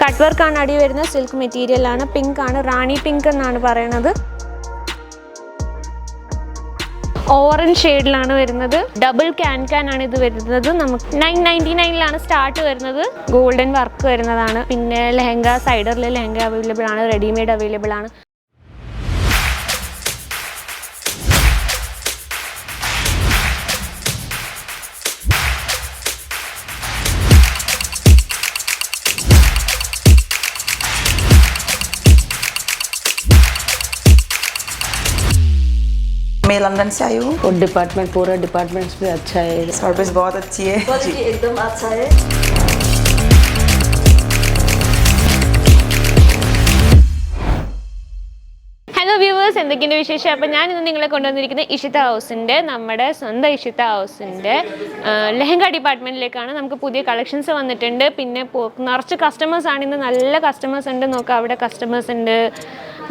Cut work ആണ് അടി വരുന്നത്. സിൽക്ക് മെറ്റീരിയൽ ആണ്. പിങ്ക് ആണ്, റാണി പിങ്ക് എന്നാണ് പറയുന്നത്. ഓറഞ്ച് ഷെയ്ഡിലാണ് വരുന്നത്. ഡബിൾ ക്യാൻ ആണ് ഇത് വരുന്നത്. നമുക്ക് 999 സ്റ്റാർട്ട് വരുന്നത്. ഗോൾഡൻ വർക്ക് വരുന്നതാണ്. പിന്നെ ലെഹങ്ക, സൈഡറിൽ ലെഹങ്ക അവൈലബിൾ ആണ്, റെഡിമെയ്ഡ് അവൈലബിൾ ആണ്. मैं लंदन से आई हूँ और डिपार्टमेंट पूरा डिपार्टमेंट्स भी अच्छा है, सर्विस बहुत अच्छी है, क्वालिटी एकदम अच्छा है. ഹലോ വ്യൂവേഴ്സ്, എന്തൊക്കെയുണ്ട് വിശേഷം? അപ്പോൾ ഞാൻ ഇന്ന് നിങ്ങളെ കൊണ്ടുവന്നിരിക്കുന്നത് ഇഷിത ഹൗസിൻ്റെ, നമ്മുടെ സ്വന്തം ഇഷിത ഹൗസിൻ്റെ ലെഹങ്ക ഡിപ്പാർട്ട്മെൻറ്റിലേക്കാണ്. നമുക്ക് പുതിയ കളക്ഷൻസ് വന്നിട്ടുണ്ട്. പിന്നെ നിറച്ച് കസ്റ്റമേഴ്സ് ആണ് ഇന്ന്. നല്ല കസ്റ്റമേഴ്സ് ഉണ്ട്. നോക്കാം, അവിടെ കസ്റ്റമേഴ്സ് ഉണ്ട്.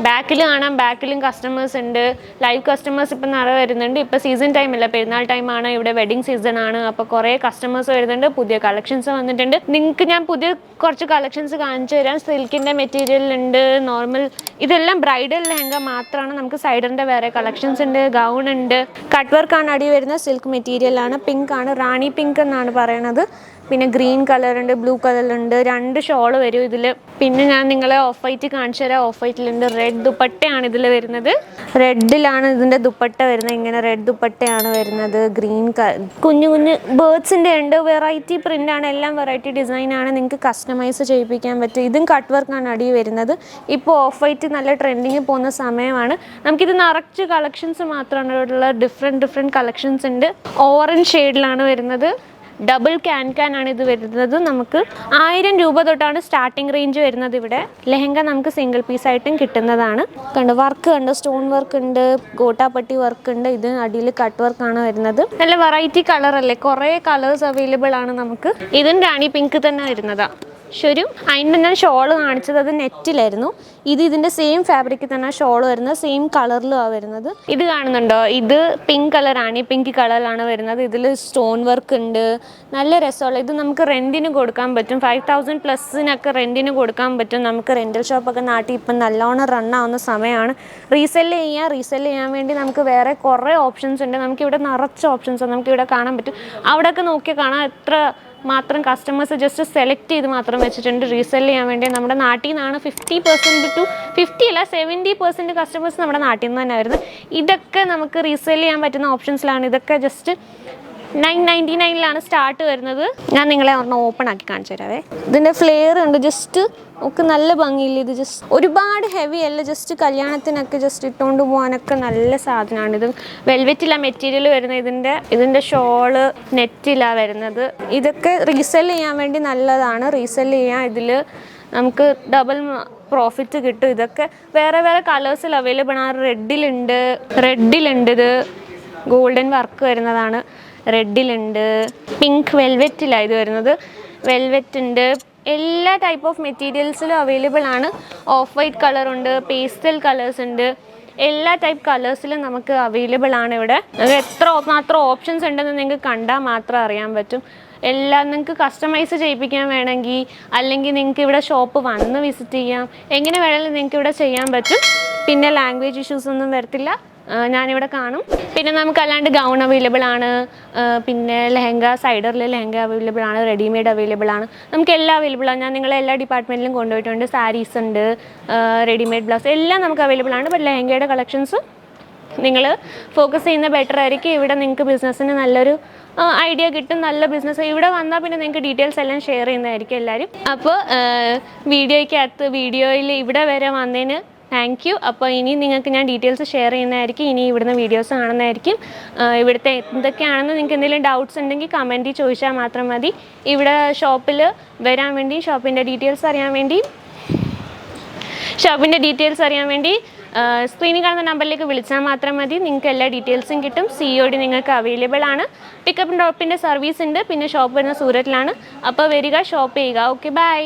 ബാക്കിൽ കാണാം, ബാക്കിലും കസ്റ്റമേഴ്സ് ഉണ്ട്. ലൈവ് കസ്റ്റമേഴ്സ് ഇപ്പം നിറയെ വരുന്നുണ്ട്. ഇപ്പോൾ സീസൺ ടൈമല്ല, പെരുന്നാൾ ടൈമാണ്. ഇവിടെ വെഡിങ് സീസൺ ആണ്. അപ്പോൾ കുറേ കസ്റ്റമേഴ്സ് വരുന്നുണ്ട്. പുതിയ കളക്ഷൻസ് വന്നിട്ടുണ്ട്. നിങ്ങൾക്ക് ഞാൻ പുതിയ കുറച്ച് കളക്ഷൻസ് കാണിച്ചു തരാം. സിൽക്കിൻ്റെ മെറ്റീരിയൽ ഉണ്ട്, നോർമൽ. ഇതെല്ലാം ബ്രൈഡൽ ലെഹങ്ക മാത്രമാണ്. നമുക്ക് സൈഡറിൻ്റെ വേറെ കളക്ഷൻസ് ഉണ്ട്. ഗൗൺ ഉണ്ട്. കട്ട് വർക്ക് ആണ് അടി വരുന്നത്. സിൽക്ക് മെറ്റീരിയൽ ആണ്. പിങ്ക് ആണ്, റാണി പിങ്ക് എന്നാണ് പറയണത്. പിന്നെ ഗ്രീൻ കളർ ഉണ്ട്, ബ്ലൂ കളറുണ്ട്. 2 ഷോള് വരും ഇതിൽ. പിന്നെ ഞാൻ നിങ്ങളെ ഓഫ് വൈറ്റ് കാണിച്ചു തരാം. ഓഫ് വൈറ്റിലുണ്ട്. റെഡ് ദുപ്പട്ടയാണ് ഇതിൽ വരുന്നത്. റെഡിലാണ് ഇതിൻ്റെ ദുപ്പട്ട വരുന്നത്. ഇങ്ങനെ റെഡ് ദുപ്പട്ടയാണ് വരുന്നത്. ഗ്രീൻ കുഞ്ഞു കുഞ്ഞു ബേർഡ്സിൻ്റെ ഉണ്ട്. വെറൈറ്റി പ്രിൻ്റാണ്. എല്ലാം വെറൈറ്റി ഡിസൈനാണ്. നിങ്ങൾക്ക് കസ്റ്റമൈസ് ചെയ്യിപ്പിക്കാൻ പറ്റും. ഇതും കട്ട് വർക്കാണ് അടി വരുന്നത്. ഇപ്പോൾ ഓഫ് വൈറ്റ് നല്ല ട്രെൻഡിങ് പോകുന്ന സമയമാണ്. നമുക്കിത് നിറച്ച് കളക്ഷൻസ് മാത്രമാണ് ഉള്ള. ഡിഫറെൻറ്റ് കളക്ഷൻസ് ഉണ്ട്. ഓറഞ്ച് ഷെയ്ഡിലാണ് വരുന്നത്. ഡബിൾ ക്യാൻ ആണ് ഇത് വരുന്നത്. നമുക്ക് 1000 രൂപ തൊട്ടാണ് സ്റ്റാർട്ടിംഗ് റേഞ്ച് വരുന്നത്. ഇവിടെ ലെഹങ്ക നമുക്ക് സിംഗിൾ പീസായിട്ടും കിട്ടുന്നതാണ്. കണ്ടു, വർക്ക് കണ്ട്, സ്റ്റോൺ വർക്ക് ഉണ്ട്, ഗോട്ടാപ്പട്ടി വർക്ക് ഉണ്ട്. ഇത് അടിയിൽ കട്ട് വർക്കാണ് വരുന്നത്. നല്ല വെറൈറ്റി കളർ അല്ലേ, കുറേ കളേഴ്സ് അവൈലബിൾ ആണ് നമുക്ക്. ഇതും റാണി പിങ്ക് തന്നെ വരുന്നതാണ്. ശരി, അതിൻ്റെ ഞാൻ ഷോള് കാണിച്ചത് അത് നെറ്റിലായിരുന്നു. ഇതിൻ്റെ സെയിം ഫാബ്രിക്കിൽ തന്നെ ഷോള് വരുന്നത്. സെയിം കളറിലാണ് വരുന്നത്. ഇത് കാണുന്നുണ്ടോ? ഇത് പിങ്ക് കളർ, റാണി പിങ്ക് കളറിലാണ് വരുന്നത്. ഇതിൽ സ്റ്റോൺ വർക്ക് ഉണ്ട്. നല്ല രസമുള്ള. ഇത് നമുക്ക് റെൻറ്റിന് കൊടുക്കാൻ പറ്റും. 5000+ റെൻറ്റിന് കൊടുക്കാൻ പറ്റും. നമുക്ക് റെൻ്റൽ ഷോപ്പൊക്കെ നാട്ടിൽ ഇപ്പം നല്ലോണം റണ്ണാവുന്ന സമയമാണ്. റീസെല് ചെയ്യാൻ വേണ്ടി നമുക്ക് വേറെ കുറേ ഓപ്ഷൻസ് ഉണ്ട്. നമുക്കിവിടെ നിറച്ച് ഓപ്ഷൻസ് നമുക്കിവിടെ കാണാൻ പറ്റും. അവിടെയൊക്കെ നോക്കിയാൽ കാണാം എത്ര മാത്രം കസ്റ്റമേഴ്സ് ജസ്റ്റ് സെലക്ട് ചെയ്ത് മാത്രം വെച്ചിട്ടുണ്ട് റീസെല് ചെയ്യാൻ വേണ്ടി. നമ്മുടെ നാട്ടിൽ നിന്നാണ് 50% to 50 അല്ല 70% കസ്റ്റമേഴ്സ് നമ്മുടെ നാട്ടിൽ നിന്ന് തന്നെ വരുന്നത്. ഇതൊക്കെ നമുക്ക് റീസെല് ചെയ്യാൻ പറ്റുന്ന ഓപ്ഷൻസിലാണ്. ഇതൊക്കെ ജസ്റ്റ് 999 സ്റ്റാർട്ട് വരുന്നത്. ഞാൻ നിങ്ങളെ ഒരെണ്ണം ഓപ്പൺ ആക്കി കാണിച്ചു തരാവേ. ഇതിൻ്റെ ഫ്ലെയർ ഉണ്ട്. ജസ്റ്റ് ഒക്കെ നല്ല ഭംഗിയില്ല. ഇത് ജസ്റ്റ് ഒരുപാട് ഹെവി അല്ല. ജസ്റ്റ് കല്യാണത്തിനൊക്കെ ജസ്റ്റ് ഇട്ടുകൊണ്ട് പോകാനൊക്കെ നല്ല സാധനമാണ്. ഇത് വെൽവെറ്റിലാണ് മെറ്റീരിയൽ വരുന്നത്. ഇതിൻ്റെ ഷോള് നെറ്റിലാണ് വരുന്നത്. ഇതൊക്കെ റീസെല് ചെയ്യാൻ വേണ്ടി നല്ലതാണ്. റീസെല് ചെയ്യാൻ ഇതിൽ നമുക്ക് ഡബിൾ പ്രോഫിറ്റ് കിട്ടും. ഇതൊക്കെ വേറെ കളേഴ്സിൽ അവൈലബിൾ ആണ്. റെഡിലുണ്ട്. ഇത് ഗോൾഡൻ വർക്ക് വരുന്നതാണ്. റെഡിലുണ്ട്. പിങ്ക് വെൽവെറ്റിലാണ് ഇത് വരുന്നത്. വെൽവെറ്റ് ഉണ്ട്. എല്ലാ ടൈപ്പ് ഓഫ് മെറ്റീരിയൽസിലും അവൈലബിൾ ആണ്. ഓഫ് വൈറ്റ് കളറുണ്ട്, പേസ്റ്റൽ കളേഴ്സ് ഉണ്ട്. എല്ലാ ടൈപ്പ് കളേഴ്സിലും നമുക്ക് അവൈലബിൾ ആണ്. ഇവിടെ എത്രമാത്രം ഓപ്ഷൻസ് ഉണ്ടെന്ന് നിങ്ങൾക്ക് കണ്ടാൽ മാത്രം അറിയാൻ പറ്റും. എല്ലാം നിങ്ങൾക്ക് കസ്റ്റമൈസ് ചെയ്യിപ്പിക്കാൻ വേണമെങ്കിൽ, അല്ലെങ്കിൽ നിങ്ങൾക്ക് ഇവിടെ ഷോപ്പ് വന്ന് വിസിറ്റ് ചെയ്യാം. എങ്ങനെ വേണമെങ്കിലും നിങ്ങൾക്ക് ഇവിടെ ചെയ്യാൻ പറ്റും. പിന്നെ ലാംഗ്വേജ് ഇഷ്യൂസ് ഒന്നും വരത്തില്ല. ഞാനിവിടെ കാണും. പിന്നെ നമുക്ക് അല്ലാണ്ട് ഗൗൺ അവൈലബിൾ ആണ്. പിന്നെ ലെഹങ്ക, സൈഡറിൽ ലെഹങ്ക അവൈലബിൾ ആണ്, റെഡിമെയ്ഡ് അവൈലബിൾ ആണ്. നമുക്ക് എല്ലാം അവൈലബിൾ ആണ്. ഞാൻ നിങ്ങളെ എല്ലാ ഡിപ്പാർട്ട്മെൻറ്റിലും കൊണ്ടുപോയിട്ടുണ്ട്. സാരീസ് ഉണ്ട്, റെഡിമെയ്ഡ് ബ്ലൗസ് എല്ലാം നമുക്ക് അവൈലബിൾ ആണ്. ബട്ട് ലെഹങ്കയുടെ കളക്ഷൻസ് നിങ്ങൾ ഫോക്കസ് ചെയ്യുന്ന ബെറ്റർ ആയിരിക്കും. ഇവിടെ നിങ്ങൾക്ക് ബിസിനസ്സിന് നല്ലൊരു ഐഡിയ കിട്ടും. നല്ല ബിസിനസ് ഇവിടെ വന്നാൽ പിന്നെ നിങ്ങൾക്ക് ഡീറ്റെയിൽസ് എല്ലാം ഷെയർ ചെയ്യുന്നതായിരിക്കും എല്ലാവരും. അപ്പോൾ വീഡിയോയിൽ ഇവിടെ വരെ വന്നതിന് താങ്ക് യു. അപ്പോൾ ഇനി നിങ്ങൾക്ക് ഞാൻ ഡീറ്റെയിൽസ് ഷെയർ ചെയ്യുന്നതായിരിക്കും. ഇനി ഇവിടുന്ന് വീഡിയോസ് കാണുന്നതായിരിക്കും. ഇവിടുത്തെ എന്തൊക്കെയാണെന്ന് നിങ്ങൾക്ക് എന്തെങ്കിലും ഡൗട്ട്സ് ഉണ്ടെങ്കിൽ കമൻറ്റിൽ ചോദിച്ചാൽ മാത്രം മതി. ഇവിടെ ഷോപ്പിൽ വരാൻ വേണ്ടി, ഷോപ്പിൻ്റെ ഡീറ്റെയിൽസ് അറിയാൻ വേണ്ടി സ്ക്രീനിൽ കാണുന്ന നമ്പറിലേക്ക് വിളിച്ചാൽ മാത്രം മതി. നിങ്ങൾക്ക് എല്ലാ ഡീറ്റെയിൽസും കിട്ടും. COD നിങ്ങൾക്ക് അവൈലബിൾ ആണ്. പിക്കപ്പ് ഡ്രോപ്പിൻ്റെ സർവീസ് ഉണ്ട്. പിന്നെ ഷോപ്പ് വരുന്ന സൂരത്തിലാണ്. അപ്പോൾ വരിക, ഷോപ്പ് ചെയ്യുക. Okay, by.